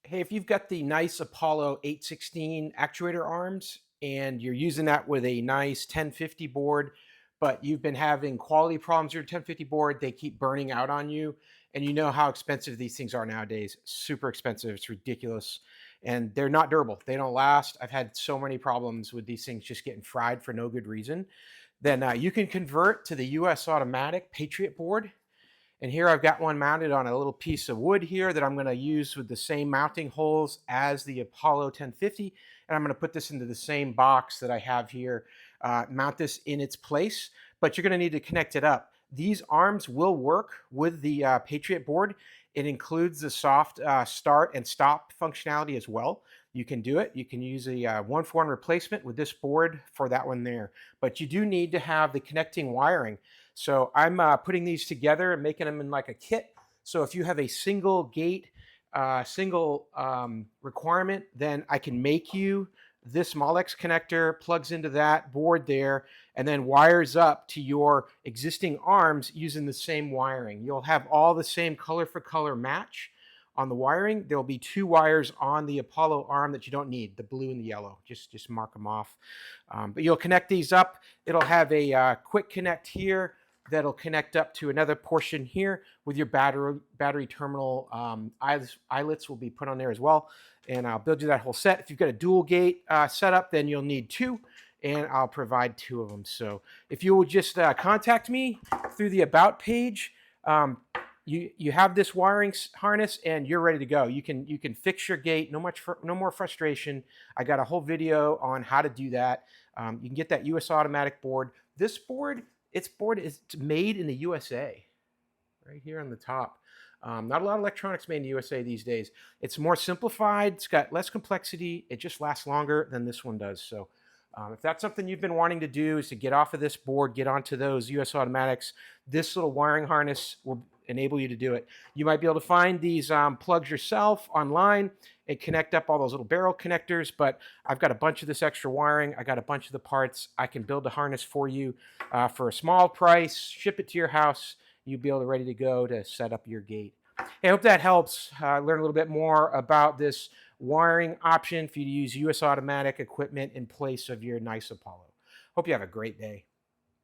Hey, if you've got the nice Apollo 816 actuator arms and you're using that with a nice 1050 board, but you've been having quality problems with your 1050 board, they keep burning out on you. And you know how expensive these things are nowadays. Super expensive. It's ridiculous. And they're not durable. They don't last. I've had so many problems with these things just getting fried for no good reason. Then you can convert to the USAutomatic Patriot board. And here I've got one mounted on a little piece of wood here that I'm going to use with the same mounting holes as the Apollo 1050. And I'm going to put this into the same box that I have here, mount this in its place, but you're going to need to connect it up. These arms will work with the Patriot board. It includes the soft start and stop functionality as well. You can do it. You can use a 1-for-1 replacement with this board for that one there. But you do need to have the connecting wiring. So I'm putting these together and making them in like a kit. So if you have a single gate, single requirement, then I can make you this Molex connector, plugs into that board there, and then wires up to your existing arms using the same wiring. You'll have all the same color for color match on the wiring. There'll be 2 wires on the Apollo arm that you don't need, the blue and the yellow. Just mark them off. But you'll connect these up. It'll have a quick connect here that'll connect up to another portion here with your battery terminal. Eyelets will be put on there as well. And I'll build you that whole set. If you've got a dual gate setup, then you'll need 2, and I'll provide 2 of them. So if you will just contact me through the About page, you have this wiring harness and you're ready to go. You can fix your gate. No more frustration. I got a whole video on how to do that. You can get that USAutomatic board. This board, it's made in the USA, right here on the top. Not a lot of electronics made in the USA these days. It's more simplified. It's got less complexity. It just lasts longer than this one does. So if that's something you've been wanting to do, is to get off of this board, get onto those USAutomatics, this little wiring harness will enable you to do it. You might be able to find these plugs yourself online and connect up all those little barrel connectors, but I've got a bunch of this extra wiring. I got a bunch of the parts. I can build a harness for you for a small price, ship it to your house. You'll be able to ready to go to set up your gate. Hey, I hope that helps learn a little bit more about this wiring option for you to use USAutomatic equipment in place of your nice Apollo. Hope you have a great day.